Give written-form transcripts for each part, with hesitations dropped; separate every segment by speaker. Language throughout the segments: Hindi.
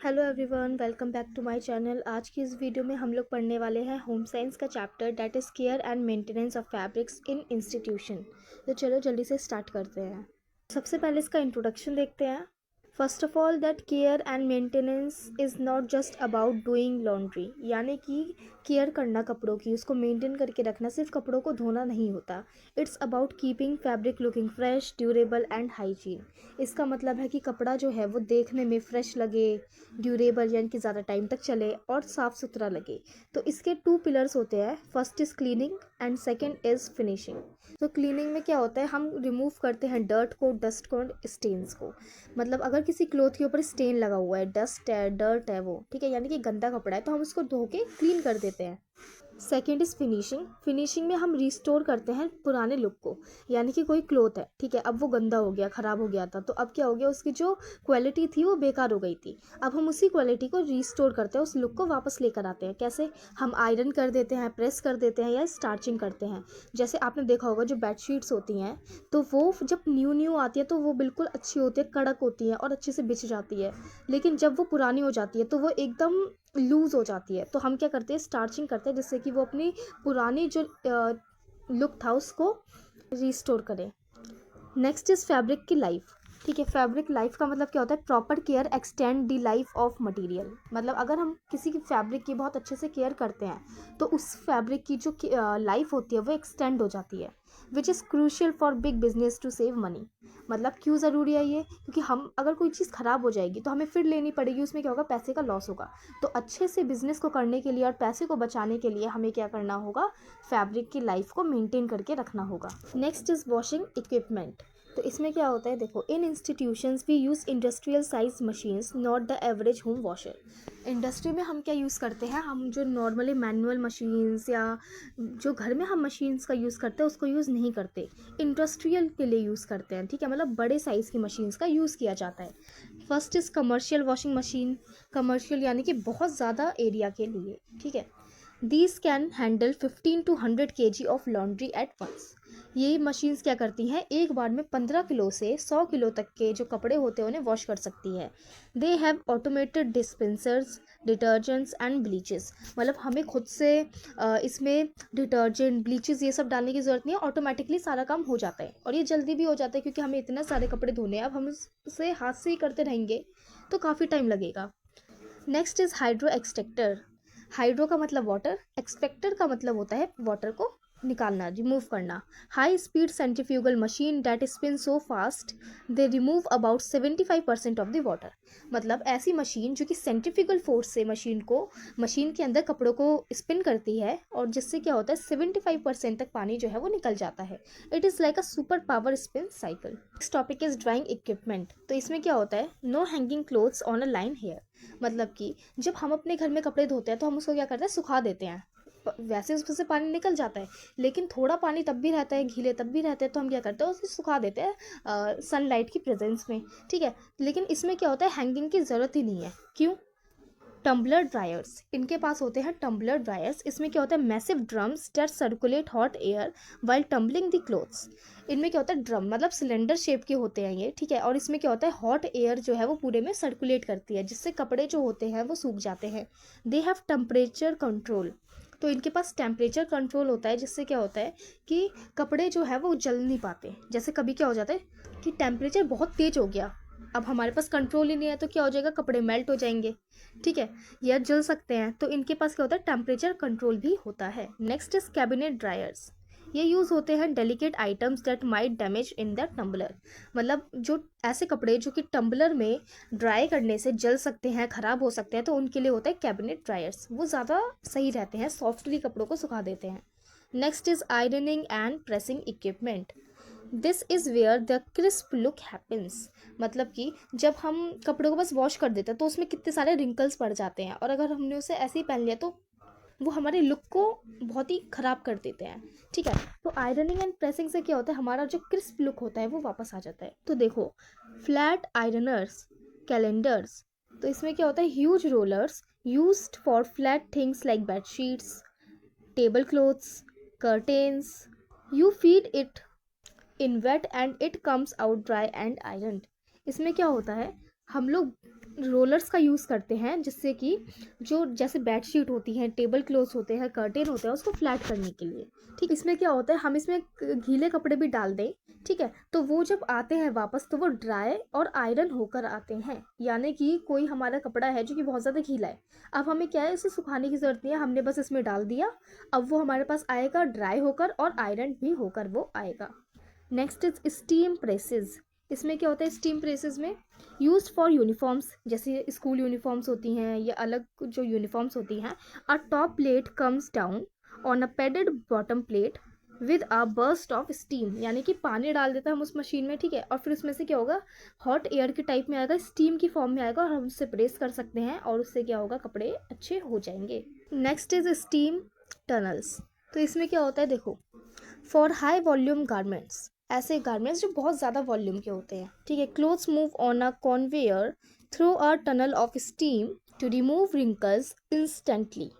Speaker 1: Hello everyone, welcome back to my channel. आज की इस वीडियो में हम लोग पढ़ने वाले हैं होम साइंस का chapter that is care and maintenance of fabrics in institution. तो चलो जल्दी से स्टार्ट करते हैं। सबसे पहले इसका इंट्रोडक्शन देखते हैं। First of all that care and maintenance is not just about doing laundry, यानी कि केयर करना कपड़ों की, उसको मेंटेन करके रखना सिर्फ कपड़ों को धोना नहीं होता। It's about keeping fabric looking fresh, durable and hygiene. इसका मतलब है कि कपड़ा जो है वो देखने में फ्रेश लगे, ड्यूरेबल यानी कि ज़्यादा टाइम तक चले और साफ़ सुथरा लगे। तो इसके टू पिलर्स होते हैं, first is cleaning and second is finishing. तो क्लीनिंग में क्या होता है, हम रिमूव करते हैं डर्ट को, डस्ट को, स्टेन्स को। मतलब अगर किसी क्लोथ के ऊपर स्टेन लगा हुआ है, डस्ट है, डर्ट है वो, ठीक है, यानी कि गंदा कपड़ा है, तो हम उसको धो के क्लीन कर देते हैं। Second is finishing. फिनिशिंग में हम रिस्टोर करते हैं पुराने लुक को, यानी कि कोई क्लोथ है, ठीक है, अब वो गंदा हो गया, ख़राब हो गया था, तो अब क्या हो गया, उसकी जो क्वालिटी थी वो बेकार हो गई थी। अब हम उसी क्वालिटी को रिस्टोर करते हैं, उस लुक को वापस लेकर आते हैं। कैसे? हम आयरन कर देते हैं, प्रेस कर देते हैं या स्टार्चिंग करते हैं। जैसे आपने देखा होगा जो बेडशीट्स होती हैं, तो वो जब न्यू न्यू आती है तो वो बिल्कुल अच्छी होती है, कड़क होती है और अच्छे से बिछ जाती है। लेकिन जब वो पुरानी हो जाती है तो वो एकदम लूज़ हो जाती है। तो हम क्या करते हैं, स्टार्चिंग करते हैं, जिससे कि वो अपनी पुरानी जो लुक था उसको रिस्टोर करें। नेक्स्ट इज़ फैब्रिक की लाइफ। ठीक है, फैब्रिक लाइफ का मतलब क्या होता है, proper care extend the life of material. मतलब अगर हम किसी की फैब्रिक की बहुत अच्छे से केयर करते हैं तो उस फैब्रिक की जो लाइफ होती है वो एक्सटेंड हो जाती है, which is crucial for big business to save money. मतलब क्यों ज़रूरी है ये, क्योंकि हम अगर कोई चीज़ ख़राब हो जाएगी तो हमें फिर लेनी पड़ेगी, उसमें क्या होगा, पैसे का लॉस होगा। तो अच्छे से बिजनेस को करने के लिए और पैसे को बचाने के लिए हमें क्या करना होगा, फैब्रिक की लाइफ को मेंटेन करके रखना होगा। Next is washing equipment. तो इसमें क्या होता है, देखो, in institutions we use industrial size machines, not the average home washer. Industry में हम क्या यूज़ करते हैं, हम जो नॉर्मली मैनुअल मशीन्स या जो घर में हम मशीन्स का यूज़ करते हैं उसको यूज़ नहीं करते, इंडस्ट्रियल के लिए यूज़ करते हैं। ठीक है, मतलब बड़े साइज़ की मशीन्स का यूज़ किया जाता है। First is commercial washing machine. Commercial यानी कि बहुत ज़्यादा एरिया के लिए, ठीक है। These can handle 15 to 100 kg of laundry at once. ये मशीन्स क्या करती हैं, एक बार में 15 किलो से 100 किलो तक के जो कपड़े होते हैं उन्हें वॉश कर सकती है। They have automated dispensers, detergents and bleaches. मतलब हमें खुद से इसमें डिटर्जेंट, ब्लीचेस ये सब डालने की ज़रूरत नहीं है, ऑटोमेटिकली सारा काम हो जाता है और ये जल्दी भी हो जाता है, क्योंकि हमें इतने सारे कपड़े धोने हैं, अब हम उसे हाथ से ही करते रहेंगे तो काफ़ी टाइम लगेगा। Next is hydro extractor. Hydro का मतलब वाटर, एक्सपेक्टर का मतलब होता है वाटर को निकालना, रिमूव करना। High speed centrifugal machine that spin so fast they remove about 75% of the water. मतलब ऐसी मशीन जो कि सेंट्रीफ्यूगल फोर्स से मशीन के अंदर कपड़ों को स्पिन करती है और जिससे क्या होता है 75% तक पानी जो है वो निकल जाता है। It is like a super power spin cycle. Next topic is drying equipment. तो इसमें क्या होता है, no hanging clothes on a line here. मतलब कि जब हम अपने घर में कपड़े धोते हैं तो हम उसको क्या करते हैं, सुखा देते हैं। वैसे उसमें से पानी निकल जाता है, लेकिन थोड़ा पानी तब भी रहता है, गीले तब भी रहते हैं, तो हम क्या करते हैं, उसे सुखा देते हैं सनलाइट की प्रेजेंस में। ठीक है, लेकिन इसमें क्या होता है, हैंगिंग की ज़रूरत ही नहीं है। क्यों? टम्बलर ड्रायर्स, इनके पास होते हैं टम्बलर ड्रायर्स। इसमें क्या होता है, massive drums that circulate hot air while tumbling the clothes. इनमें क्या होता है, ड्रम मतलब सिलेंडर शेप के होते हैं ये, ठीक है, और इसमें क्या होता है, हॉट एयर जो है वो पूरे में सर्कुलेट करती है, जिससे कपड़े जो होते हैं वो सूख जाते हैं। They have temperature control. तो इनके पास टेम्परेचर कंट्रोल होता है, जिससे क्या होता है कि कपड़े जो है वो जल नहीं पाते। जैसे कभी क्या हो जाता है कि टेम्परेचर बहुत तेज हो गया, अब हमारे पास कंट्रोल ही नहीं है, तो क्या हो जाएगा, कपड़े मेल्ट हो जाएंगे, ठीक है, या जल सकते हैं। तो इनके पास क्या होता है, टेम्परेचर कंट्रोल भी होता है। Next is cabinet dryers. ये यूज़ होते हैं delicate items that might damage in the tumbler. मतलब जो ऐसे कपड़े जो कि टम्बलर में ड्राई करने से जल सकते हैं, ख़राब हो सकते हैं, तो उनके लिए होता है कैबिनेट ड्रायर्स। वो ज़्यादा सही रहते हैं, सॉफ्टली कपड़ों को सुखा देते हैं। Next is ironing and pressing equipment. This is where the crisp look happens. मतलब कि जब हम कपड़ों को बस वॉश कर देते हैं तो उसमें कितने सारे रिंकल्स पड़ जाते हैं, और अगर हमने उसे ऐसे ही पहन लिया तो वो हमारे लुक को बहुत ही ख़राब कर देते हैं। ठीक है, तो आयरनिंग एंड प्रेसिंग से क्या होता है, हमारा जो क्रिस्प लुक होता है वो वापस आ जाता है। तो देखो, फ्लैट आयरनर्स, कैलेंडर्स। तो इसमें क्या होता है, huge rollers used for flat things like bed sheets, table cloths, curtains. You feed it in wet and it comes out dry and iron. इसमें क्या होता है, हम लोग रोलर्स का यूज़ करते हैं, जिससे कि जो जैसे बेडशीट होती हैं, टेबल क्लॉथ्स होते हैं, कर्टेन होते हैं, उसको फ्लैट करने के लिए। ठीक, इसमें क्या होता है, हम इसमें गीले कपड़े भी डाल दें, ठीक है, तो वो जब आते हैं वापस तो वो ड्राई और आयरन होकर आते हैं। यानी कि कोई हमारा कपड़ा है जो कि बहुत ज़्यादा गीला है, अब हमें क्या है, इसे सुखाने की ज़रूरत नहीं है, हमने बस इसमें डाल दिया, अब वो हमारे पास आएगा ड्राई होकर और आयरन भी होकर वो आएगा। Next is steam presses. इसमें क्या होता है स्टीम प्रेसेस में, यूज फॉर यूनिफॉर्म्स, जैसे स्कूल यूनिफॉर्म्स होती हैं या अलग जो यूनिफॉर्म्स होती हैं। अ top plate comes down on a padded bottom plate with a burst of steam, यानी कि पानी डाल देता है हम उस मशीन में, ठीक है, और फिर उसमें से क्या होगा, हॉट एयर के टाइप में आएगा, स्टीम की फॉर्म में आएगा और हम उससे प्रेस कर सकते हैं और उससे क्या होगा, कपड़े अच्छे हो जाएंगे। Next is steam tunnels. तो इसमें क्या होता है, देखो, फॉर हाई वॉल्यूम गारमेंट्स, ऐसे गारमेंट्स जो बहुत ज़्यादा वॉल्यूम के होते हैं, ठीक है, clothes move on a conveyor through a tunnel of steam to remove wrinkles instantly.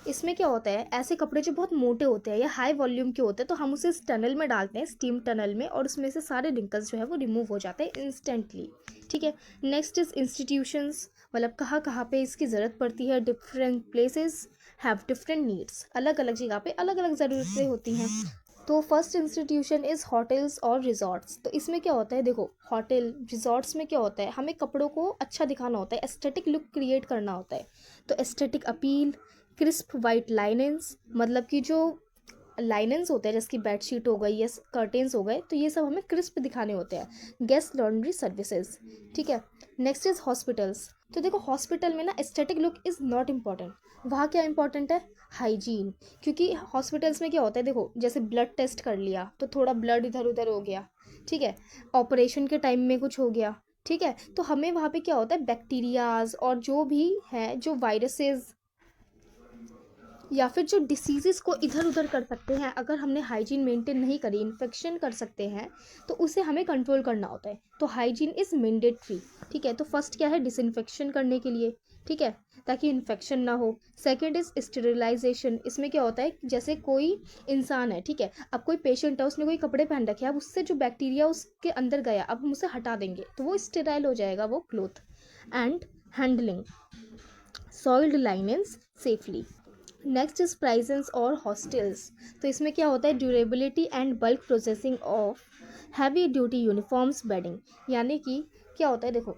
Speaker 1: इसमें क्या होता है, ऐसे कपड़े जो बहुत मोटे होते हैं या हाई वॉल्यूम के होते हैं, तो हम उसे इस टनल में डालते हैं, स्टीम टनल में, और उसमें से सारे रिंकल्स जो है वो रिमूव हो जाते हैं इंस्टेंटली। ठीक है। नेक्स्ट इज इंस्टीट्यूशंस, मतलब कहाँ कहाँ पे इसकी ज़रूरत पड़ती है। Different places have different needs, अलग अलग जगह पे अलग अलग ज़रूरतें होती हैं। तो फर्स्ट इंस्टीट्यूशन इज़ होटल्स और रिजॉर्ट्स। तो इसमें क्या होता है, देखो, होटल रिजॉर्ट्स में क्या होता है, हमें कपड़ों को अच्छा दिखाना होता है, एस्थेटिक लुक क्रिएट करना होता है। तो aesthetic appeal, crisp white linens, मतलब कि जो लाइनेंस होते हैं जैसे कि बेडशीट हो गई या कर्टेन्स हो गए, तो ये सब हमें क्रिस्प दिखाने होते हैं। गेस्ट लॉन्ड्री सर्विसेज, ठीक है। Next is hospitals. तो देखो, हॉस्पिटल में ना aesthetic look is not important, वहाँ क्या इंपॉर्टेंट है, हाइजीन। क्योंकि हॉस्पिटल्स में क्या होता है, देखो, जैसे ब्लड टेस्ट कर लिया तो थोड़ा ब्लड इधर उधर हो गया, ठीक है, ऑपरेशन के टाइम में कुछ हो गया, ठीक है, तो हमें वहाँ पे क्या होता है, बैक्टीरियाज और जो भी है, जो वायरसेस या फिर जो डिसीज़ेस को इधर उधर कर सकते हैं, अगर हमने हाइजीन मेंटेन नहीं करी, इन्फेक्शन कर सकते हैं, तो उसे हमें कंट्रोल करना होता है। तो हाइजीन इज़ मैंडेटरी, ठीक है। तो फर्स्ट क्या है, डिसइंफेक्शन करने के लिए, ठीक है, ताकि इन्फेक्शन ना हो। Second is sterilization. इसमें क्या होता है, जैसे कोई इंसान है, ठीक है, अब कोई पेशेंट है, उसने कोई कपड़े पहन रखे हैं, अब उससे जो बैक्टीरिया उसके अंदर गया, अब हम उसे हटा देंगे तो वो स्टेराइल हो जाएगा वो cloth. And handling soiled linens safely. Next is prisons और हॉस्टल्स। तो इसमें क्या होता है, durability and bulk processing of heavy duty uniforms bedding. यानी कि क्या होता है, देखो,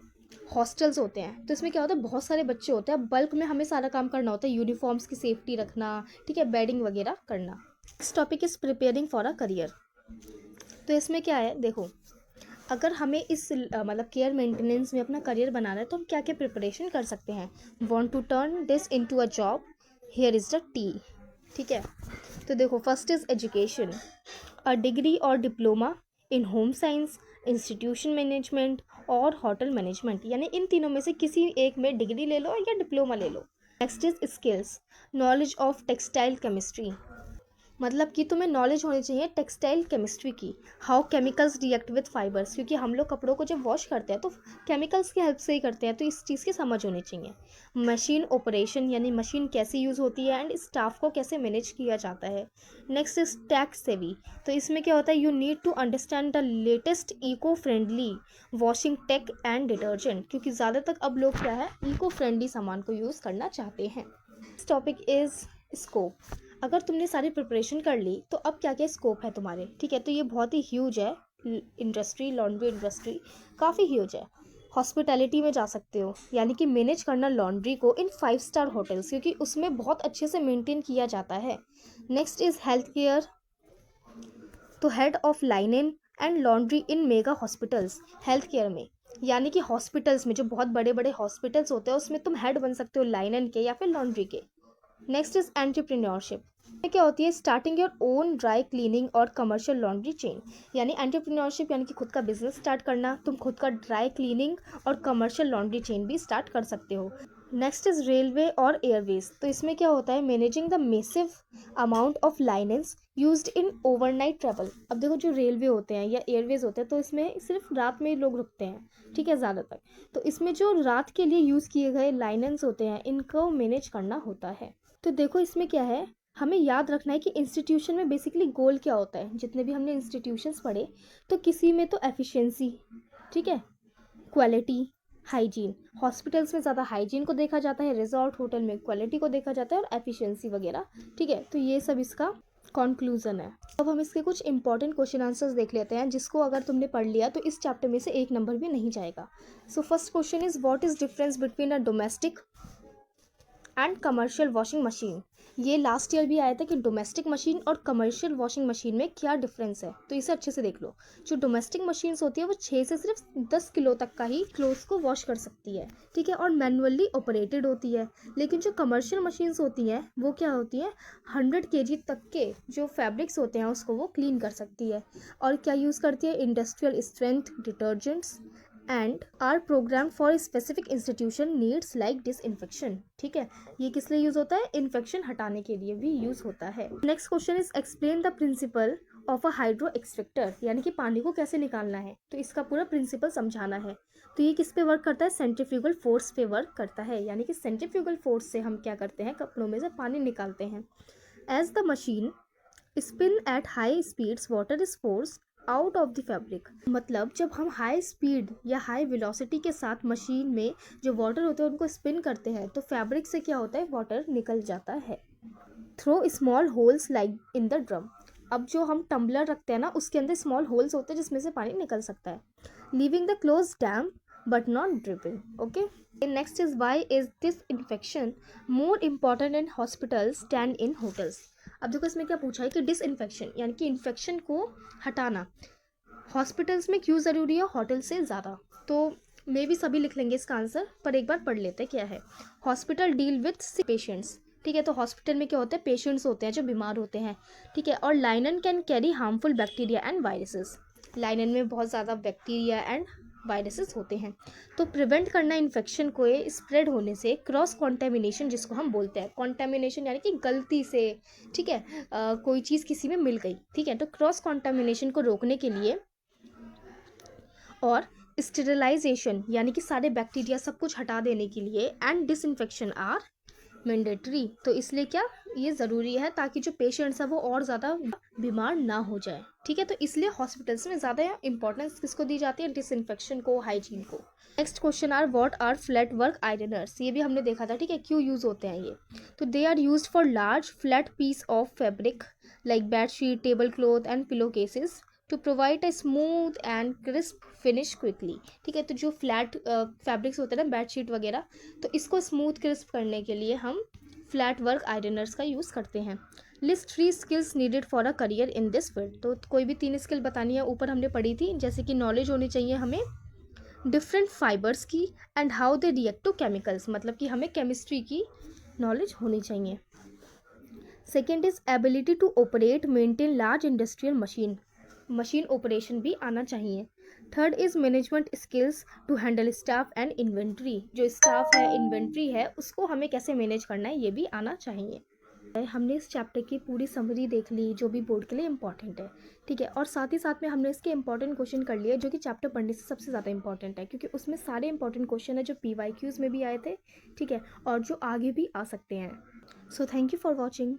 Speaker 1: हॉस्टल्स होते हैं तो इसमें क्या होता है, बहुत सारे बच्चे होते हैं, बल्क में हमें सारा काम करना होता है, यूनिफॉर्म्स की सेफ्टी रखना, ठीक है, बेडिंग वगैरह करना। Next topic is preparing for a career. तो इसमें क्या है, देखो, अगर हमें इस मतलब केयर मेंटेनेंस में अपना करियर बनाना है तो हम क्या क्या प्रिपरेशन कर सकते हैं। Want to turn this into a job, here is the tea, ठीक है। तो देखो, first is education, a degree और diploma in home science, institution management और होटल मैनेजमेंट, यानी इन तीनों में से किसी एक में डिग्री ले लो या डिप्लोमा ले लो। Next is skills, knowledge of textile chemistry, मतलब कि तुम्हें नॉलेज होनी चाहिए टेक्सटाइल केमिस्ट्री की। How chemicals react with fibres, क्योंकि हम लोग कपड़ों को जब वॉश करते हैं तो केमिकल्स की हेल्प से ही करते हैं, तो इस चीज़ की समझ होनी चाहिए। मशीन ऑपरेशन, यानी मशीन कैसे यूज़ होती है एंड स्टाफ को कैसे मैनेज किया जाता है। नेक्स्ट इज टैक्स सेवी। तो इसमें क्या होता है, you need to understand the latest eco friendly washing tech and detergent, क्योंकि ज़्यादातर अब लोग क्या है, इको फ्रेंडली सामान को यूज़ करना चाहते हैं। Next topic is scope. अगर तुमने सारी प्रिपरेशन कर ली तो अब क्या क्या स्कोप है तुम्हारे, ठीक है। तो ये बहुत ही ह्यूज है, इंडस्ट्री, लॉन्ड्री इंडस्ट्री काफ़ी ह्यूज है। हॉस्पिटैलिटी में जा सकते हो, यानी कि मैनेज करना लॉन्ड्री को इन 5 स्टार होटल्स, क्योंकि उसमें बहुत अच्छे से मेंटेन किया जाता है। नेक्स्ट इज़ हेल्थ केयर, तो head of linen and laundry in mega hospitals. Health care में, यानी कि हॉस्पिटल्स में जो बहुत बड़े बड़े हॉस्पिटल्स होते हैं उसमें तुम हेड बन सकते हो लाइनेन के या फिर लॉन्ड्री के। नेक्स्ट इज एंटरप्रेन्योरशिप, ये क्या होती है, starting your own dry cleaning और कमर्शियल लॉन्ड्री चेन। यानी एंटरप्रेन्योरशिप यानी कि खुद का बिजनेस स्टार्ट करना, तुम खुद का ड्राई क्लीनिंग और कमर्शियल लॉन्ड्री चेन भी स्टार्ट कर सकते हो। नेक्स्ट इज रेलवे और एयरवेज। तो इसमें क्या होता है, managing the massive amount of linens used in overnight travel. अब देखो, जो रेलवे होते हैं या एयरवेज होते हैं तो इसमें सिर्फ रात में ही लोग रुकते हैं, ठीक है, ज़्यादातर। तो इसमें जो रात के लिए यूज़ किए गए लाइनेंस होते हैं इनको मैनेज करना होता है। तो देखो, इसमें क्या है, हमें याद रखना है कि इंस्टीट्यूशन में बेसिकली गोल क्या होता है। जितने भी हमने इंस्टीट्यूशंस पढ़े, तो किसी में तो एफिशिएंसी, ठीक है, क्वालिटी, हाइजीन, हॉस्पिटल्स में ज़्यादा हाइजीन को देखा जाता है, रिजॉर्ट होटल में क्वालिटी को देखा जाता है और एफिशिएंसी वगैरह, ठीक है। तो ये सब इसका कंक्लूजन है। अब हम इसके कुछ इंपॉर्टेंट क्वेश्चन आंसर्स देख लेते हैं, जिसको अगर तुमने पढ़ लिया तो इस चैप्टर में से एक नंबर भी नहीं जाएगा। So first question is what is difference between a domestic and commercial washing machine. ये लास्ट ईयर भी आया था कि डोमेस्टिक मशीन और कमर्शियल वॉशिंग मशीन में क्या डिफरेंस है, तो इसे अच्छे से देख लो। जो डोमेस्टिक मशीन्स होती है वो 6 से सिर्फ 10 किलो तक का ही क्लोथ्स को वॉश कर सकती है, ठीक है, और मैनुअली ऑपरेटेड होती है। लेकिन जो कमर्शियल मशीन्स होती हैं वो क्या होती हैं, 100 kg तक के जो फैब्रिक्स होते हैं उसको वो क्लीन कर सकती है। और क्या यूज़ करती है, industrial strength detergents and are program for specific institution needs like disinfection, ठीक है। ये किस लिए यूज़ होता है, इन्फेक्शन हटाने के लिए भी यूज़ होता है। Next question is explain the principle of a hydro extractor, यानी कि पानी को कैसे निकालना है, तो इसका पूरा प्रिंसिपल समझाना है। तो ये किस पे वर्क करता है, सेंट्रीफ्यूगल फोर्स पे वर्क करता है, यानी कि सेंट्रीफ्यूगल फोर्स से हम क्या करते हैं, कपड़ों में से पानी निकालते हैं। As the machine spin at high speeds water is force out of the fabric, मतलब जब हम हाई स्पीड या हाई वेलोसिटी के साथ मशीन में जो वाटर होते हैं उनको स्पिन करते हैं तो फैब्रिक से क्या होता है, वाटर निकल जाता है। Through small holes like in the drum, अब जो हम टम्बलर रखते हैं ना उसके अंदर स्मॉल होल्स होते हैं जिसमें से पानी निकल सकता है, leaving the clothes damp but not dripping. Okay, next is why is this infection more important in hospitals than in hotels. अब देखो इसमें क्या पूछा है कि डिसइंफेक्शन यानी कि इन्फेक्शन को हटाना हॉस्पिटल्स में क्यों ज़रूरी है होटल से ज़्यादा, तो मे भी सभी लिख लेंगे इसका आंसर, पर एक बार पढ़ लेते क्या है। हॉस्पिटल डील विथ पेशेंट्स, ठीक है, तो हॉस्पिटल में क्या होता है, पेशेंट्स होते हैं जो बीमार होते हैं, ठीक है। और linen can carry harmful bacteria and viruses, linen में बहुत ज़्यादा बैक्टीरिया एंड वायरसेस होते हैं। तो प्रिवेंट करना इन्फेक्शन को स्प्रेड होने से, क्रॉस कॉन्टेमिनेशन जिसको हम बोलते हैं, कॉन्टेमिनेशन यानी कि गलती से, ठीक है, कोई चीज़ किसी में मिल गई, ठीक है, तो क्रॉस कॉन्टेमिनेशन को रोकने के लिए और स्टेरिलाइजेशन यानी कि सारे बैक्टीरिया सब कुछ हटा देने के लिए एंड डिसइंफेक्शन आर मैंडेटरी, तो इसलिए क्या ये ज़रूरी है ताकि जो पेशेंट्स है वो और ज़्यादा बीमार ना हो जाए, ठीक है। तो इसलिए हॉस्पिटल्स में ज़्यादा इंपॉर्टेंस किसको दी जाती है, डिसइंफेक्शन को, हाइजीन को। Next question are what are flat work ironers, ये भी हमने देखा था, ठीक है, क्यों यूज़ होते हैं ये, तो they are use for large flat piece of fabric like bedsheet, table cloth and pillow cases to provide a smooth and crisp finish quickly, ठीक है। तो जो फ्लैट फैब्रिक्स होते हैं ना, बेडशीट वगैरह, तो इसको स्मूथ क्रिस्प करने के लिए हम फ्लैट वर्क आयरनर्स का यूज़ करते हैं। List 3 skills needed for a career in this field, तो कोई भी 3 स्किल बतानी है, ऊपर हमने पढ़ी थी, जैसे कि नॉलेज होनी चाहिए हमें डिफरेंट फाइबर्स की and how they react to chemicals, मतलब कि हमें केमिस्ट्री की नॉलेज होनी चाहिए। Second is ability to operate maintain large industrial machine, machine operation भी आना चाहिए। Third is management skills to handle staff and inventory, जो स्टाफ है, इन्वेंट्री है, उसको हमें कैसे मैनेज करना है ये भी आना चाहिए। हमने इस चैप्टर की पूरी समरी देख ली जो भी बोर्ड के लिए इंपॉर्टेंट है, ठीक है, और साथ ही साथ में हमने इसके इंपॉर्टेंट क्वेश्चन कर लिए जो कि चैप्टर पढ़ने से सबसे ज़्यादा इंपॉर्टेंट है, क्योंकि उसमें सारे इंपॉर्टेंट क्वेश्चन है जो PYQs में भी आए थे, ठीक है, और जो आगे भी आ सकते हैं। So thank you for watching.